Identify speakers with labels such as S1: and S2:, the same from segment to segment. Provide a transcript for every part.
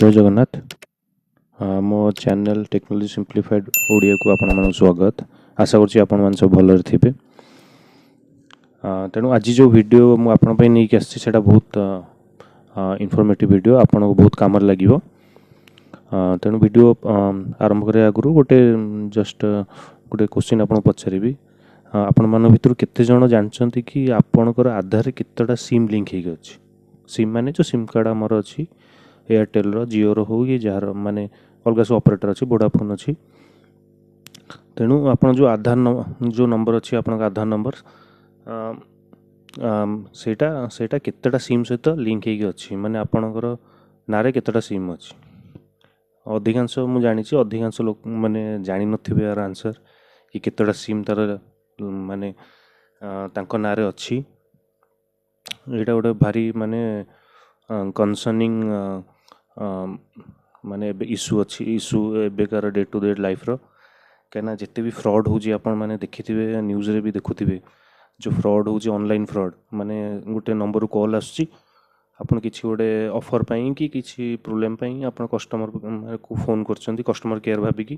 S1: जय जगन्नाथ। मो channel technology simplified Odia को आपण मन स्वागत। आशा करछि आपण मन सब भलर थिबे। तेणु आज जो वीडियो मु आपण पे नहीं आसी सेटा बहुत इनफॉर्मेटिव वीडियो आपण को बहुत काम लागिवो। तेणु वीडियो आरंभ करे आगु गोटे जस्ट गोटे क्वेश्चन आपण पचारिबी। आपण मन भितर केते जण जानचंती कि आपणकर आधार केतटा सिम लिंक हे अछि। सिम माने जो सिम कार्ड हमर अछि एयरटेल रो जियो रो हो कि जार माने अलग सब ऑपरेटर अछि वोडाफोन अछि। तेणु आपण जो आधार जो नंबर अछि आपण आधार नंबर सेटा केतटा सिम सहित लिंक हे अछि माने आपणकर नारे केतटा सिम अछि। अधिकांश मु जानि छी अधिकांश लोक माने जानि नथिबे यार आंसर कि केतटा सिम तार माने तांको नारे अछि। एटा गोटे भारी माने कंसर्निंग माने इश्यू अच्छी इश्यू एबेकार डे टू डे लाइफ रो कहना जिते भी फ्रॉड होजी आपण माने देखिथिबे न्यूज रे भी देखुथिबे जो फ्रॉड होजी ऑनलाइन फ्रॉड माने गोटे नंबर कॉल आछि आपण किछि गोटे ऑफर पई कि किछि प्रॉब्लम पई आपण कस्टमर को फोन करछंती कस्टमर केयर भाबी कि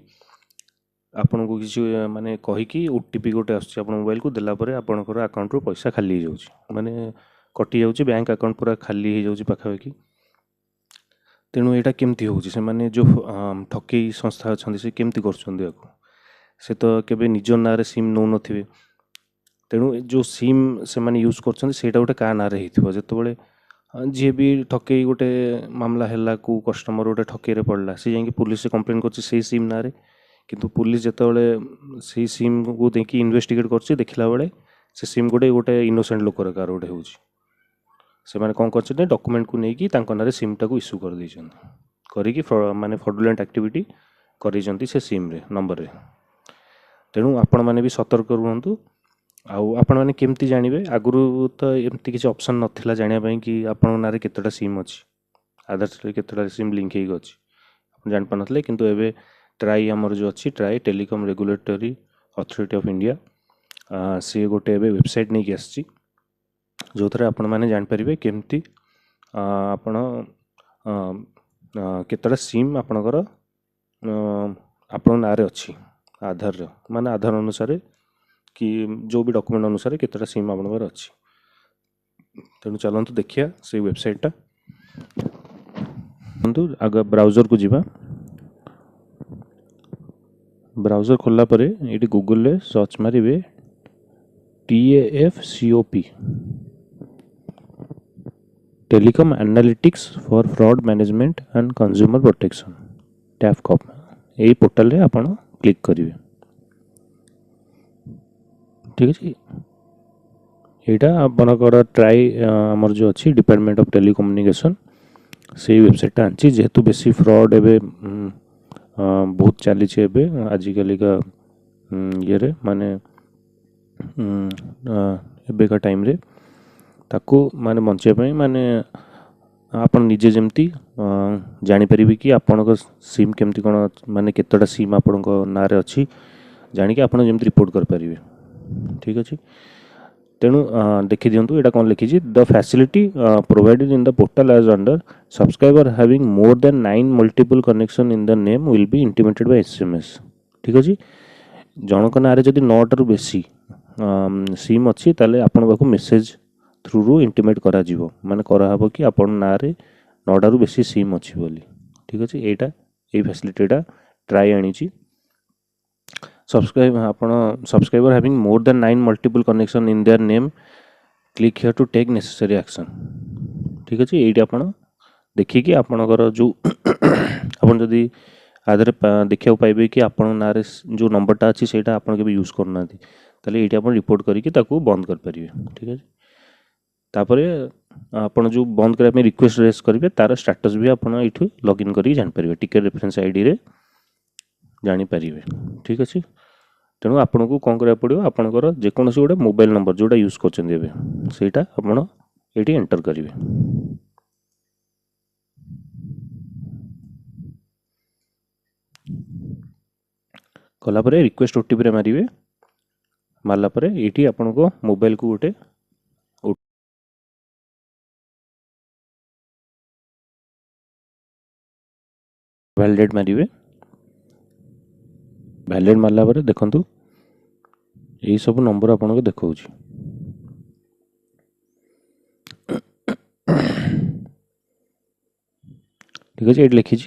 S1: आपण को किछि माने कहि कि ओटीपी गोटे आछि आपण मोबाइल को देला परे आपणकर अकाउंट रो पैसा खाली हो जाउछि माने कटि जाउछि बैंक अकाउंट पूरा खाली हो जाउछि पाखापाखि। तेणु यहाँ केमती हो माने जो ठकई संस्था अच्छा से केमती कर से तो केबे निज ना सिम नौ नथिबे। तेणु जो सिम से माने यूज कर गोटे का ना जिते जी भी ठकई गोटे मामला है को कस्टमर गोटे ठकई पड़ला सी जाकि पुलिस कंप्लेन कर सिम ना किंतु पुलिस जिते से सिम को देखिए इन्वेस्टिगेट कर देखला बेले से सिम गोटे गोटे इनोसेंट लोकर कार गोटे हो से माने कौन कर डॉक्यूमेंट को लेकिन तांको नारे सिम टाको इश्यू कर देछन करिकी माने फ्रॉडुलेंट एक्टिविटी करिसंती से सिम रे नंबर रे। तेणु आपण माने भी सतर्क रहंतु। आउ आपण माने केमती जानिबे आगुरु तो एमती किसी ऑप्शन नथिला जानिया पई कि आपण नारे केतटा सिम अछि आधार से केतटा सिम लिंक हेग अछि आपण जान पनथले किंतु एबे ट्राई हमर जो अछि try telecom regulatory authority of India से गोटे एबे वेबसाइट नै कि आछि जो थरे आपण माने जान परिबे केमती आपण केतटा सिम आपणकर आपण नारे अच्छी आधार माने आधार अनुसार कि जो भी डॉक्यूमेंट अनुसार केतटा सिम आपणकर अच्छी। तेणु चलतु देखिया से वेबसाइट आग ब्राउजर को जीवा। ब्राउजर खोलला परे ये गूगल रे सर्च मारिबे TAFCOP telecom analytics for fraud management and consumer protection TAFCOP यही पोर्टल रे आपण क्लिक करिवे। ठीक अछि एटा आपनकर ट्राई हमर जो अछि डिपार्टमेंट ऑफ टेलीकम्युनिकेशन से वेबसाइट आछि जेहेतु बेसी फ्रॉड एबे बहुत चली छे एबे आजिकली का ये रे माने एबे का टाइम रे ताको माने बंचे पई माने आपण निजे जेमती जानि परिबे कि आपण सिम केमती कोन माने केतटा सिम आपण नारे अछि जानि कि आपण जेमती रिपोर्ट कर परिबे। ठीक अछि तेणु देखि दियंतु एटा कोन लिखि छि the facility provided in the portal as under subscriber having more than 9 multiple connection in the name will be intimated by SMS। ठीक अछि जनक नारे जदि 9 टारु बेसी सिम अछि ताले आपण बाकू मेसेज थ्रू रू इंटिमेट करा जीवो माने करा हबो कि आपण नारे 9 टारु बेसी सिम अछि बोली। ठीक अछि एटा ए फैसिलिटीटा ट्राई आनी छि subscriber having more than 9 multiple connection in their name click here to take necessary action. ठीक अछि एटा आपण देखि कि आपणकर जो आपण जदि आदरे देखिया पाइबे कि आपण नारे जो नंबरटा अछि सेटा आपण के भी यूज करना थी ताले एटा आपण रिपोर्ट करिकि ताकू बंद कर परिबे। ठीक अछि तापरे आपण जो बंद करा में रिक्वेस्ट रेस करिवे तार स्टेटस भी आपण एठु लॉगिन करी जान परिबे टिकट रेफरेंस आईडी रे जानि परिबे। ठीक अछि तेणु आपण को कोन करा पड़ियो आपणकर जे कोनसी गोटे मोबाइल नंबर जोटा यूज करछन एबे सेटा आपण एठी एंटर करिवे। कला परे रिक्वेस्ट ओटीपी रे मारिवे मारला परे एठी आपण को मोबाइल को गोटे ଭ୍ୟାଲିଡେଟ୍ ମାରିବେ। ଭ୍ୟାଲିଡେଟ୍ ମାରିଲା ପରେ ଦେଖନ୍ତୁ ଏଇ ସବୁ ନମ୍ବର ଆପଣଙ୍କୁ ଦେଖାଉଛି। ठीक अच्छे, ये लिखी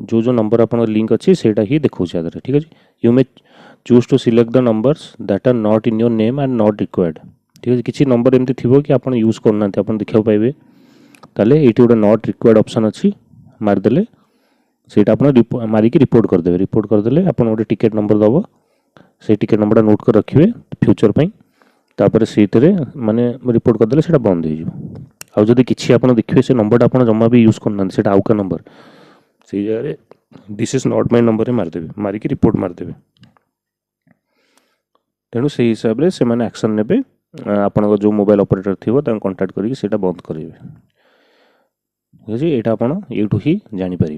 S1: जो जो नंबर आप लिंक अच्छी से ही देखा आगे। ठीक अच्छे, you may choose to select the numbers that are not in your name and not required. ठीक है, किसी नंबर एमती थी कि आप यूज करना आप देखा पाइबे, ताले ये गोटे नॉट रिक्वायर्ड ऑप्शन अच्छी मारिदेले सेटा आप मारिकी रिपोर्ट करदे। रिपोर्ट करदे आप गोटे टिकेट नंबर दब, से टिकेट नंबर नोट कर रखिए फ्यूचर पाई, तापर से माने रिपोर्ट करदे से बंद हो। आउ जदि किसी आप देखिए से नंबर आप जमा भी यूज करना से आउ का नंबर से जगह this is not my number मारिदेवे, मारिकी रिपोर्ट मारिदेवे। तेणु से हिसाब से मैंने एक्शन ने आपण जो मोबाइल ऑपरेटर थी कांटेक्ट करके बंद करेंगे। ठीक है, यहाँ आप यूँ ही जापर।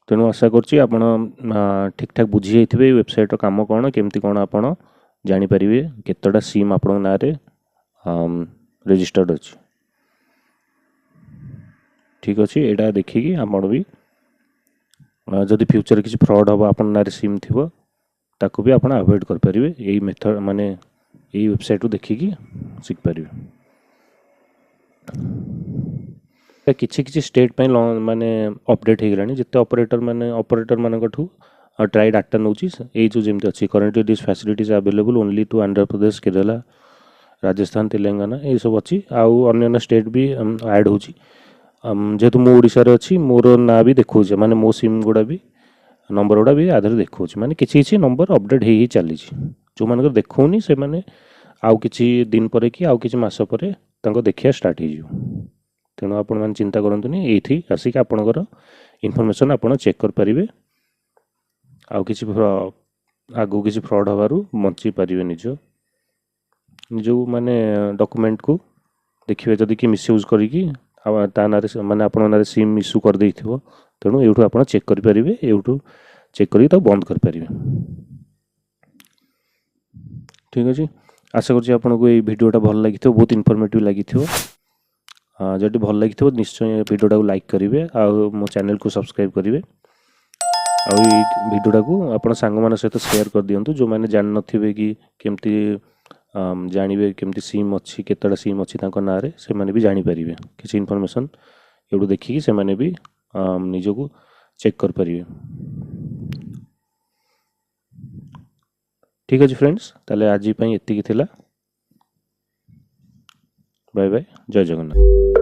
S1: तेणु आशा करुँच ठीक ठाक बुझी जाइए वेबसाइट काम कौन केमती कौन आप जापर केतटा सिम आप ना रजिस्टर्ड अच्छी। ठीक अच्छे, यहाँ देखिए आप भी जदि फ्यूचर किसी फ्रॉड हम आप ना सिम थी ताकू भी आप अवॉइड करेंगे। यही मेथड माने यही वेबसाइट देखिकी शिखिपारे। किसी स्टेट पे माने अपडेट हो गलानी जिते ऑपरेटर मानू ट्राई डाटा नौ जो जमी अच्छी currently this facilities available only to Andhra Pradesh, Kerala, Rajasthan, Telangana ये सब अच्छी। आउ अन्य स्टेट भी ऐड हो जेहेतु मो ओडिशा रे अच्छी मोर ना भी देखो माने मो सिम गुड़ा भी नंबर गुड़ा भी आधार देखो माने किसी नंबर अपडेट हो चली जो मान देखनी से माने आउ किसी दिन पर कि आउ किसी मास पर देखिया स्टार्ट हो। तेणु आपण मैंने चिंता करतुनि ये आसिक आपणकर इनफॉरमेशन आप चेक करेंगे। आउ किसी आगू किसी फ्रॉड हबारू बंची पारे निज निज माने डॉक्यूमेंट को देखिए जदि कि मिसयूज करी माने आप सिम इश्यू कर दे थो। तेणु यूँ आप चेक करेंगे, यूँ चेक कर बंद करेंगे। ठीक अच्छे, आशा करुँच आपको ये वीडियोटा भल लगी बहुत इनफॉर्मेटिव लगी जदि भल लगी निश्चय वीडियोटा को लाइक करेंगे और मो चैनल को सब्सक्राइब करेंगे। आ वीडियोटा को आप सांग सहित शेयर कर दिंतु जो मैंने जान नथिबे कि केमती जानवे केमती सिम अच्छी केतटा सिम अच्छी ना से मैंने भी जानीपर किसी इनफॉरमेशन यूँ देखिकी से मैंने भी निजको चेक कर पारिबे। ठीक अच्छे फ्रेंड्स, ताले आज एतिकी थिला। बाय बाय, जय जगन्नाथ।